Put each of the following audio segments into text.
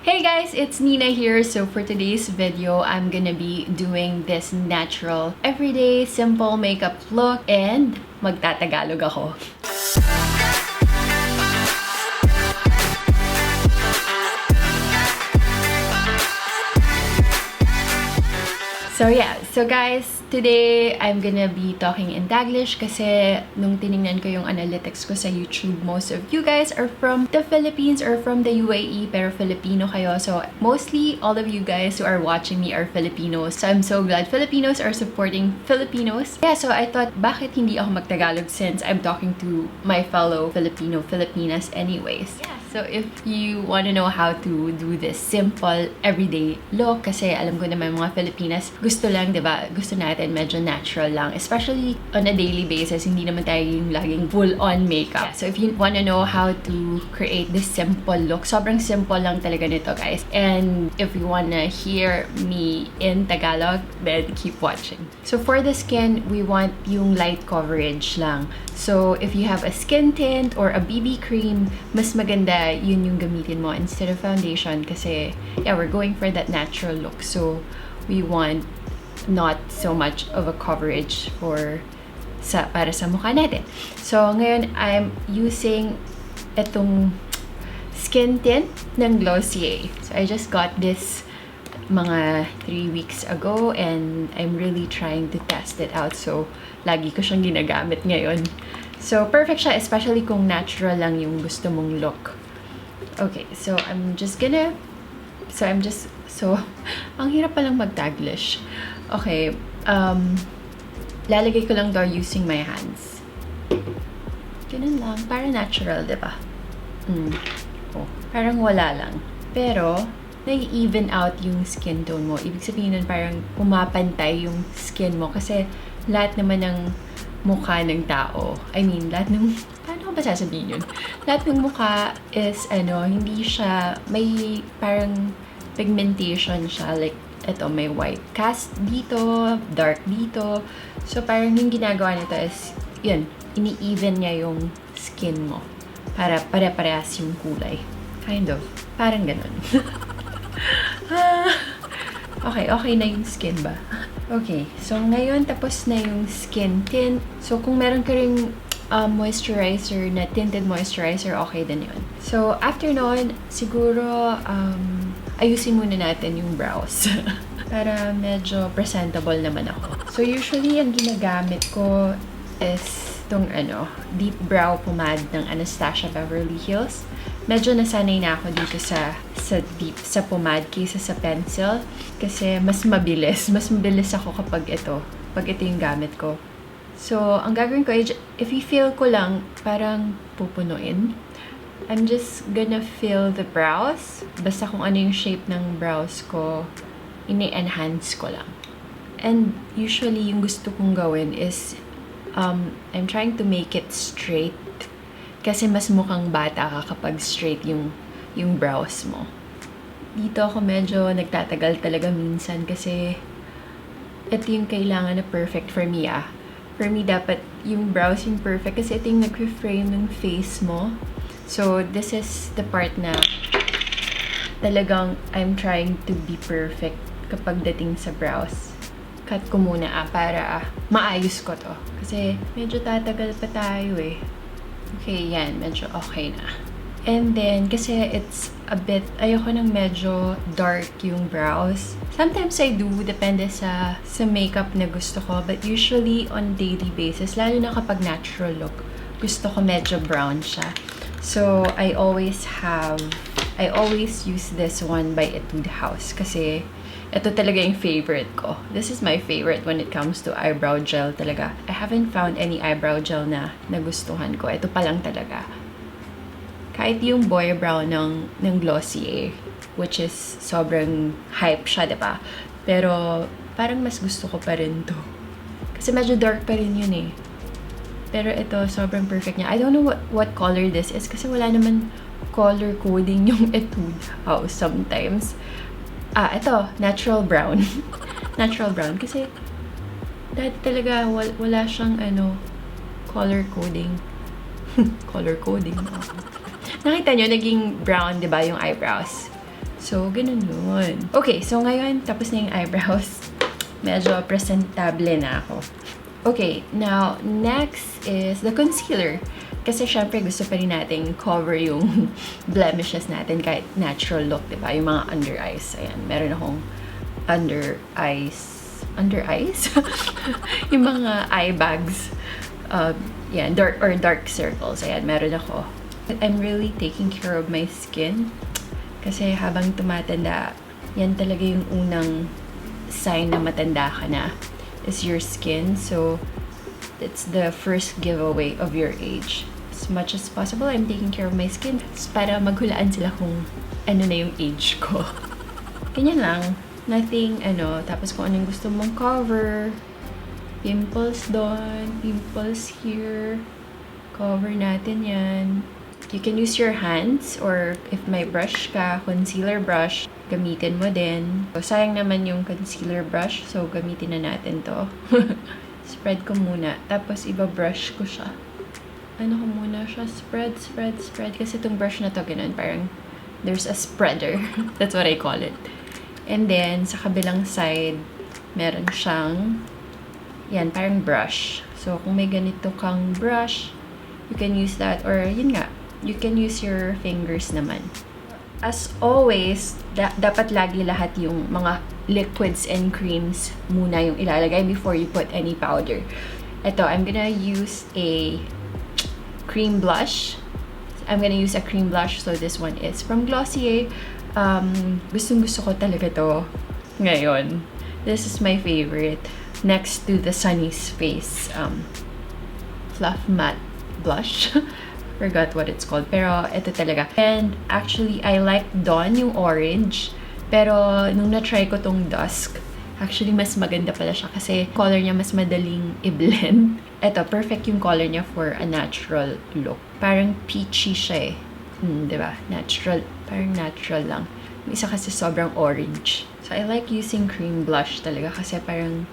Hey guys, it's Nina here. So for today's video, I'm gonna be doing this natural, everyday, simple makeup look and magtatagalog ako. So yeah, so guys, today I'm gonna be talking in Taglish kasi nung tiningnan ko yung analytics ko sa YouTube, most of you guys are from the Philippines or from the UAE pero Filipino kayo. So mostly all of you guys who are watching me are Filipinos. So I'm so glad Filipinos are supporting Filipinos. Yeah, so I thought bakit hindi ako magtagalog since I'm talking to my fellow Filipinas anyways. Yeah. So if you want to know how to do this simple everyday look, kasi alam ko naman mga Filipinas, gusto lang, di ba? Gusto natin medyo natural lang. Especially on a daily basis, hindi naman tayo yung laging full-on makeup. Yeah, so if you want to know how to create this simple look, sobrang simple lang talaga nito, guys. And if you want to hear me in Tagalog, then keep watching. So for the skin, we want yung light coverage lang. So if you have a skin tint or a BB cream, mas maganda yun yung gamitin mo instead of foundation kasi yeah, we're going for that natural look. So we want not so much of a coverage para sa mukha natin. So ngayon I'm using itong skin tint ng Glossier. So I just got this mga 3 weeks ago and I'm really trying to test it out. So lagi ko siyang ginagamit ngayon. So perfect siya, especially kung natural lang yung gusto mong look. Okay, so ang hirap palang mag-Taglish. Okay, lalagay ko lang daw using my hands. Ganun lang, para natural, diba? Oh, parang wala lang. Pero, nag-even out yung skin tone mo. Ibig sabihin nun, parang pumapantay yung skin mo. Kasi, lahat naman ng mukha ng tao, lahat ng, paano ko ba sasabihin yun? Lahat ng mukha is, hindi siya, may parang pigmentation siya. Like, ito, may white cast dito, dark dito. So, parang yung ginagawa nito is, yun, ini-even niya yung skin mo. Para pare-parehas yung kulay. Kind of. Parang ganun. Okay na yung skin ba? Okay, so ngayon tapos na yung skin tint. So kung meron ka ring moisturizer na tinted moisturizer, okay din yun. So after nun, siguro ayusin muna natin yung brows. Para medyo presentable naman ako. So usually ang ginagamit ko is itong deep brow pomade ng Anastasia Beverly Hills. Medyo nasanay na ako dito sa pomade kaysa sa pencil kasi mas mabilis ako pag ito yung gamit ko. So ang gagawin ko, if you feel ko lang parang pupunuin, I'm just gonna fill the brows. Basta kung ano yung shape ng brows ko, ini-enhance ko lang. And usually yung gusto kong gawin is I'm trying to make it straight. Kasi mas mukhang bata ka kapag straight yung brows mo. Dito ako medyo nagtatagal talaga minsan kasi ito yung kailangan na perfect for me For me, dapat yung brows yung perfect kasi ito yung nag-frame ng face mo. So, this is the part na talagang I'm trying to be perfect kapag dating sa brows. Cut ko muna para maayos ko to. Kasi medyo tatagal pa tayo eh. Okay, yan. Medyo okay na. And then, kasi it's a bit, ayoko ng medyo dark yung brows. Sometimes I do, depende sa makeup na gusto ko. But usually, on daily basis, lalo na kapag natural look, gusto ko medyo brown siya. So, I always use this one by Etude House. Kasi, ito talaga yung favorite ko. This is my favorite when it comes to eyebrow gel talaga. I haven't found any eyebrow gel na nagustuhan ko. Ito pa lang talaga. Kahit yung boy brow ng Glossier, which is sobrang hype siya, diba? Pero parang mas gusto ko pa rin to. Kasi medyo dark pa rin yun eh. Pero ito, sobrang perfect niya. I don't know what color this is kasi wala naman color coding yung Etude House sometimes. Ito, natural brown. Natural brown. Kasi, dati talaga, wala siyang, color coding. Color coding. Nakita nyo, naging brown, di ba, yung eyebrows? So, ganun yun. Okay, so ngayon, tapos na yung eyebrows. Medyo presentable na ako. Okay, now, next is the concealer. Kasi syempre gusto pa rin natin cover yung blemishes natin kahit natural look, diba? Yung mga under eyes. Ayan, meron akong under eyes? Yung mga eye bags. Yan, dark circles. Ayan, meron ako. I'm really taking care of my skin. Kasi habang tumatanda, yan talaga yung unang sign na matanda ka na is your skin. So, it's the first giveaway of your age. As much as possible, I'm taking care of my skin para maghulaan sila kung ano na yung age ko. Ganyan lang. Nothing, tapos kung anong gusto mong cover. Pimples doon, pimples here. Cover natin yan. You can use your hands or if may brush ka, concealer brush, gamitin mo din. So, sayang naman yung concealer brush, so gamitin na natin to. Spread ko muna, tapos iba-brush ko siya. Ano ko muna siya? Spread. Kasi itong brush na to, ganun, parang there's a spreader. That's what I call it. And then, sa kabilang side, meron siyang, yan, parang brush. So, kung may ganito kang brush, you can use that, or yun nga, you can use your fingers naman. As always, dapat lagi lahat yung mga liquids and creams muna yung ilalagay before you put any powder. Ito, I'm gonna use a cream blush. So this one is from Glossier. Gustong-gusto ko talaga to ngayon. This is my favorite. Next to the Sunny's Face Fluff Matte Blush. Forgot what it's called. Pero ito talaga. And actually, I like Dawn, yung orange. Pero nung na-try ko tong dusk, actually mas maganda pala siya kasi color niya mas madaling i-blend. Ito, perfect yung color niya for a natural look. Parang peachy siya eh. Diba? Natural. Parang natural lang. Yung isa kasi sobrang orange. So, I like using cream blush talaga kasi parang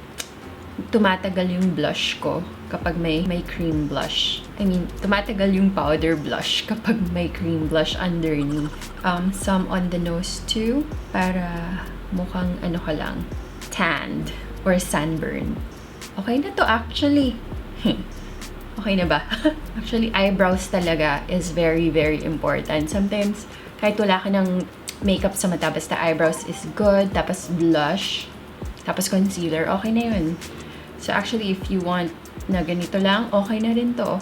tumatagal yung blush ko kapag may cream blush. I mean, tumatagal yung powder blush kapag may cream blush underneath. Some on the nose too, para mukhang ano ka lang, tanned or sunburned. Okay na to actually. Okay na ba? Actually, eyebrows talaga is very, very important. Sometimes, kahit wala ka ng makeup sa mata, basta eyebrows is good, tapos blush, tapos concealer, okay na yun. So actually, if you want na ganito lang, okay na rin to.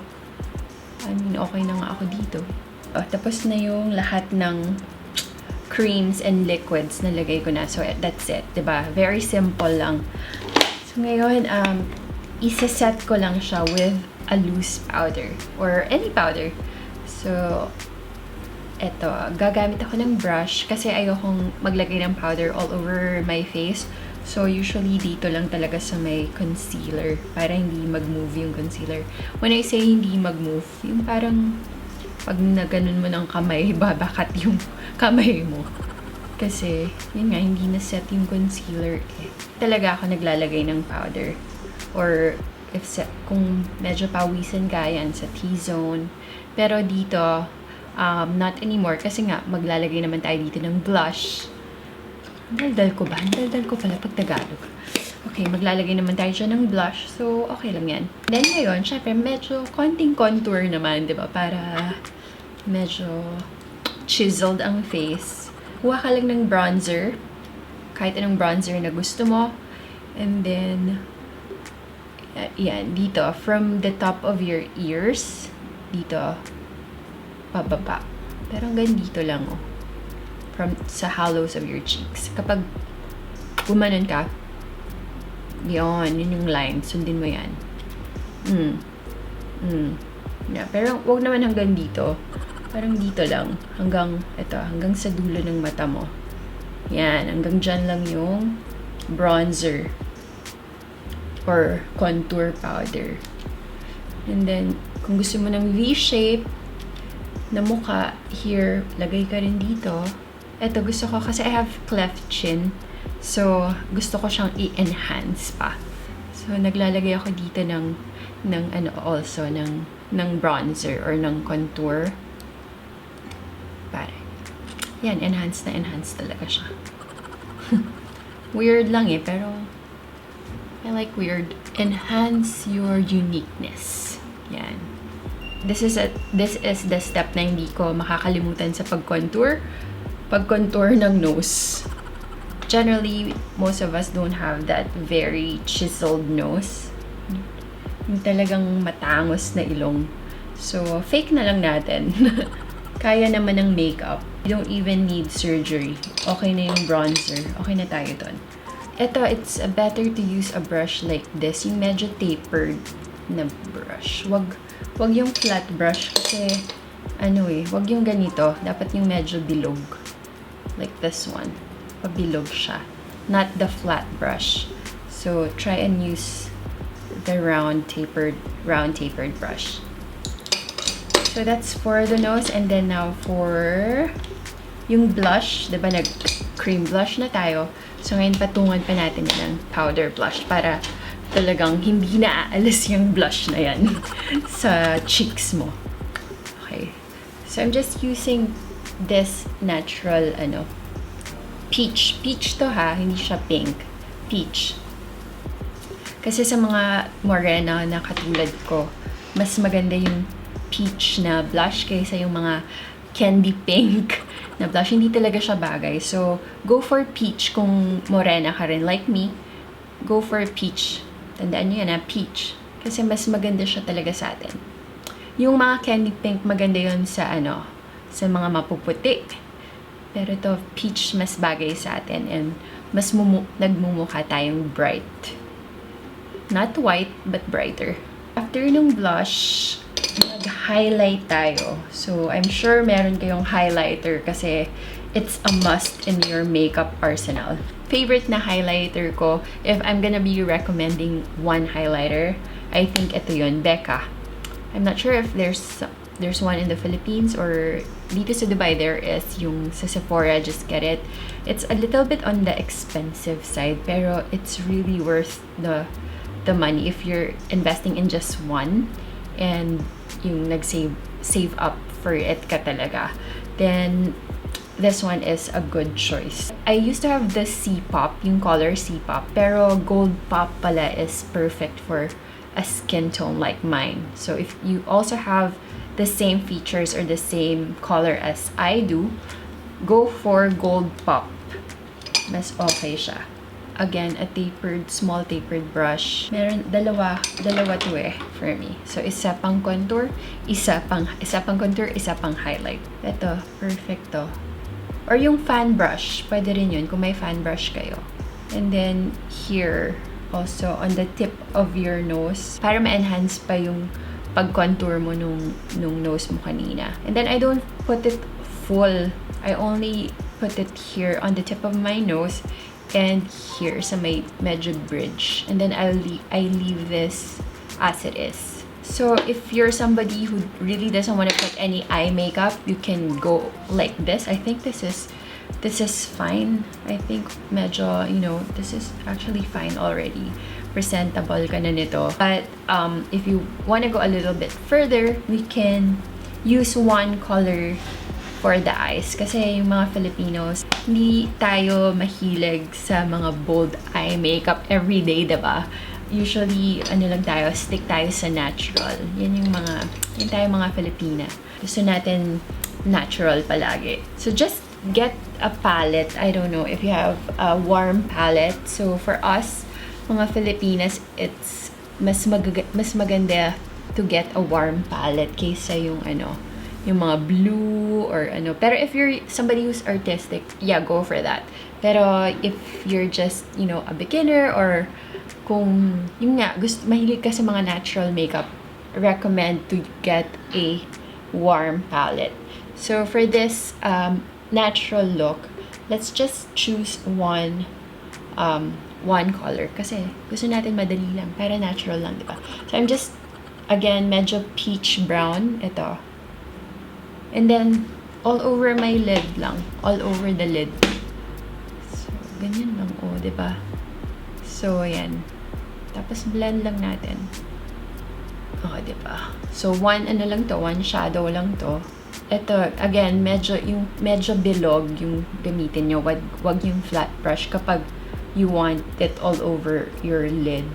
I mean, okay na nga ako dito. Tapos na yung lahat ng creams and liquids na lagay ko na. So that's it, diba? Very simple lang. So ngayon, isa-set ko lang siya with a loose powder or any powder. So, eto, gagamit ako ng brush kasi ayokong maglagay ng powder all over my face. So, usually dito lang talaga sa may concealer para hindi mag-move yung concealer. When I say hindi mag-move, yung parang pag naganon mo ng kamay, babakat yung kamay mo. Kasi, yun nga, hindi na-set yung concealer eh. Talaga ako naglalagay ng powder. Or, kung medyo pawisan ka, yan, sa T-zone. Pero dito, not anymore. Kasi nga, maglalagay naman tayo dito ng blush. Daldal ko ba? Daldal ko pala pag Tagalog. Okay, maglalagay naman tayo dyan ng blush. So, okay lang yan. Then ngayon, syempre, medyo konting contour naman, di ba? Para medyo chiseled ang face. Kuha ka lang ng bronzer. Kahit anong bronzer na gusto mo. And then, yan, dito. From the top of your ears, dito, pababa. Pero hanggang dito lang, oh. Sa hollows of your cheeks. Kapag gumanon ka, yun yung line. Sundin mo yan. Yeah, pero wag naman hanggang dito. Parang dito lang. Hanggang sa dulo ng mata mo. Yan, hanggang dyan lang yung bronzer or contour powder. And then, kung gusto mo ng V-shape na mukha, here, lagay ka rin dito. Ito, gusto ko kasi I have cleft chin. So, gusto ko siyang i-enhance pa. So, naglalagay ako dito ng bronzer or ng contour. Pare. Yan, enhance na enhance talaga siya. Weird lang eh, pero I like weird. Enhance your uniqueness. Yan. This is the step na hindi ko makakalimutan sa pag-contour. Pag-contour ng nose. Generally, most of us don't have that very chiseled nose. Yung talagang matangos na ilong. So, fake na lang natin. Kaya naman ng makeup. You don't even need surgery. Okay na yung bronzer. Okay na tayo dun. Ito, it's better to use a brush like this. Yung medyo tapered na brush. Wag yung flat brush kasi wag yung ganito. Dapat yung medyo bilog. Like this one. Pabilog siya. Not the flat brush. So, try and use the round tapered brush. So, that's for the nose. And then now for yung blush. Diba nag-cream blush na tayo? So, ngayon patungan pa natin ng powder blush para talagang hindi na aalis yung blush na yan sa cheeks mo. Okay. So, I'm just using this natural, peach. Peach to ha, hindi siya pink. Peach. Kasi sa mga morena na katulad ko, mas maganda yung peach na blush kaysa yung mga candy pink na blush. Hindi talaga siya bagay. So, go for peach kung morena ka rin. Like me, go for peach. Tandaan nyo yan peach. Kasi mas maganda siya talaga sa atin. Yung mga candy pink, maganda yun sa sa mga mapuputi. Pero ito, peach mas bagay sa atin and mas nagmumukha tayong bright. Not white, but brighter. After nung blush, mag-highlight tayo. So, I'm sure meron kayong highlighter kasi it's a must in your makeup arsenal. Favorite na highlighter ko, if I'm gonna be recommending one highlighter, I think ito yun, Becca. I'm not sure if there's one in the Philippines or dito sa Dubai there is yung sa Sephora, just get it. It's a little bit on the expensive side pero it's really worth the money if you're investing in just one and yung save up for it ka talaga. Then this one is a good choice. I used to have the Kpop, yung color Kpop, pero gold pop pala is perfect for a skin tone like mine. So if you also have the same features or the same color as I do, go for gold pop. Mas okay siya. Again, a small tapered brush. Meron dalawa to for me. So isa pang contour, isa pang contour, isa pang highlight. Ito, perfect to. Or yung fan brush, pwede rin yun kung may fan brush kayo. And then here, also on the tip of your nose, para ma-enhance pa yung pag-contour mo nung nose mo kanina. And then I don't put it full. I only put it here on the tip of my nose and here sa may medyo bridge. And then I leave this as it is. So if you're somebody who really doesn't want to put any eye makeup, you can go like this. I think this is fine. I think medyo, this is actually fine already. Presentable ka na nito. But if you want to go a little bit further, we can use one color for the eyes. Kasi yung mga Filipinos, hindi tayo mahilig sa mga bold eye makeup everyday, diba? Usually, lang tayo, stick tayo sa natural. Yan tayo mga Filipina. Gusto natin natural palagi. So just get a palette. I don't know if you have a warm palette. So for us, mga Filipinas, it's mas maganda to get a warm palette kaysa yung yung mga blue or Pero if you're somebody who's artistic, yeah, go for that. Pero if you're just, a beginner or kung mahilig ka sa mga natural makeup, recommend to get a warm palette. So for this natural look, let's just choose one color kasi gusto natin madali lang, para natural lang, diba? So I'm just, again, medyo peach brown, ito. And then, all over my lid lang. All over the lid. So, ganyan lang, diba? So, ayan. Tapos, blend lang natin. Okay, diba? So, one shadow lang to. Ito, again, medyo bilog yung gamitin nyo. Wag yung flat brush kapag you want it all over your lid.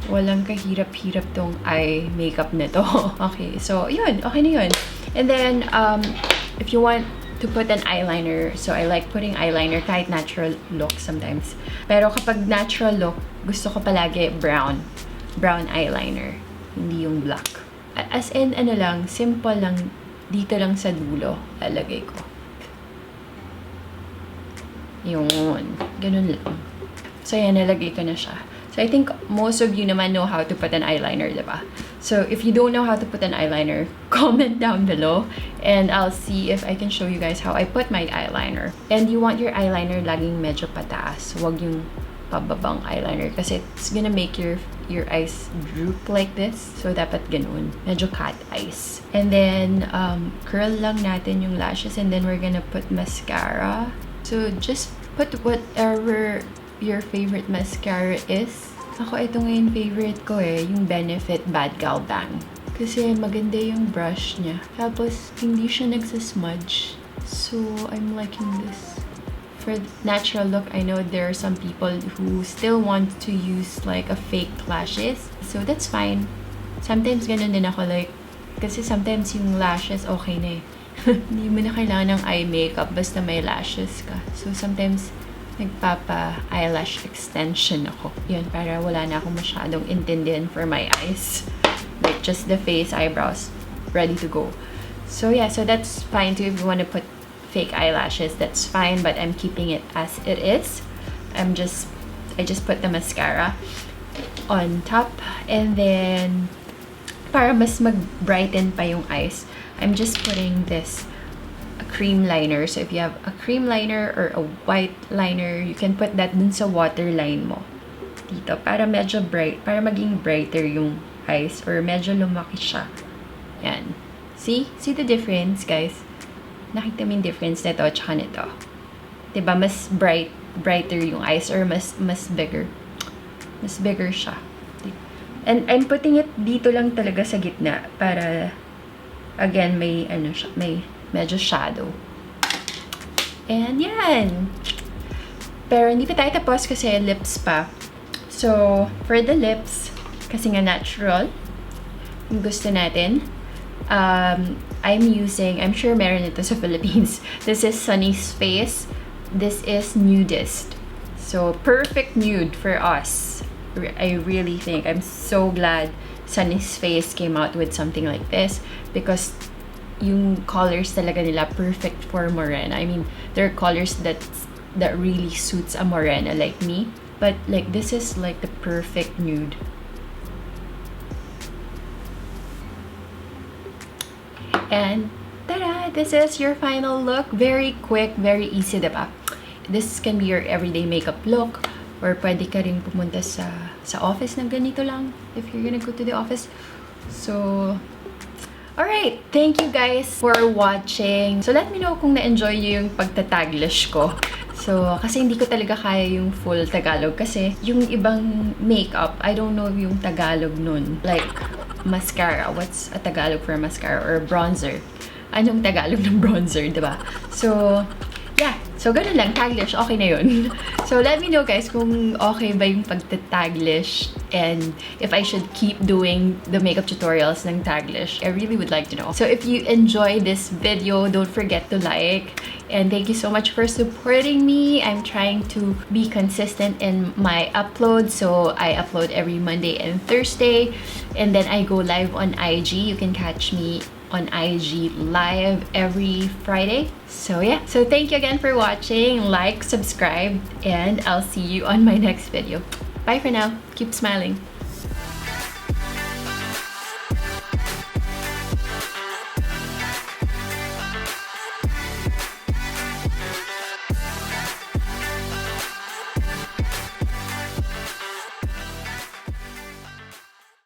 Walang kahirap-hirap tong eye makeup nito. Okay, so yun, okay na yun. And then, if you want to put an eyeliner, so I like putting eyeliner kahit natural look sometimes. Pero kapag natural look, gusto ko palagi brown eyeliner, hindi yung black. As in, ano lang, simple lang, dito lang sa dulo, lalagay ko. Yun, ganun lang. So yan, nalagay ko na siya. So I think most of you naman know how to put an eyeliner, diba? So if you don't know how to put an eyeliner, comment down below and I'll see if I can show you guys how I put my eyeliner. And you want your eyeliner laging medyo pataas. Huwag yung pababang eyeliner kasi it's gonna make your eyes droop like this. So dapat ganun. Medyo cat eyes. And then curl lang natin yung lashes and then we're gonna put mascara. So just put whatever your favorite mascara is. Ako, ito ngayon favorite ko yung Benefit Bad Gal Bang. Kasi maganda yung brush niya. Tapos, hindi siya nagsasmudge. So, I'm liking this. For natural look, I know there are some people who still want to use like a fake lashes. So, that's fine. Sometimes ganun din ako like, kasi sometimes yung lashes okay na Hindi mo na kailangan ng eye makeup basta may lashes ka. So, sometimes nagpapa-eyelash extension ako. Yun, para wala na akong masyadong intindihan for my eyes. Like, just the face, eyebrows, ready to go. So, yeah, so that's fine too. If you want to put fake eyelashes, that's fine. But I'm keeping it as it is. I just put the mascara on top. And then, para mas mag-brighten pa yung eyes, I'm just putting this cream liner. So if you have a cream liner or a white liner, you can put that dun sa waterline mo. Dito. Para medyo bright. Para maging brighter yung eyes. Or medyo lumaki siya. Yan. See? See the difference, guys? Nakita mo yung difference nito at saka nito. Diba? Mas brighter yung eyes or mas bigger. Mas bigger siya. And I'm putting it dito lang talaga sa gitna. Para, again, may ano siya, may medyo shadow. And yan! Pero hindi pa tayo tapos kasi lips pa. So, for the lips, kasi nga natural, yung gusto natin, I'm sure meron ito sa Philippines. This is Sunny's Face. This is Nudist. So, perfect nude for us. I really think. I'm so glad Sunny's Face came out with something like this because yung colors talaga nila perfect for Morena. I mean, there are colors that really suits a Morena like me. But like this is like the perfect nude. And tada! This is your final look. Very quick, very easy, diba? This can be your everyday makeup look. Or pwede ka rin pumunta sa office na ganito lang if you're gonna go to the office. So, alright, thank you guys for watching. So, let me know kung na-enjoy nyo yung pagta-Taglish ko. So, kasi hindi ko talaga kaya yung full Tagalog. Kasi yung ibang makeup, I don't know yung Tagalog nun. Like, mascara. What's a Tagalog for mascara? Or bronzer? Anong Tagalog ng bronzer, diba? So, yeah. So, ganun lang. Taglish. Okay na yun. So, let me know guys kung okay ba yung pagta-Taglish and if I should keep doing the makeup tutorials ng Taglish. I really would like to know. So, if you enjoy this video, don't forget to like. And thank you so much for supporting me. I'm trying to be consistent in my upload. So, I upload every Monday and Thursday. And then I go live on IG. You can catch me on IG live every Friday. So yeah, so thank you again for watching. Like, subscribe, and I'll see you on my next video. Bye for now. Keep smiling.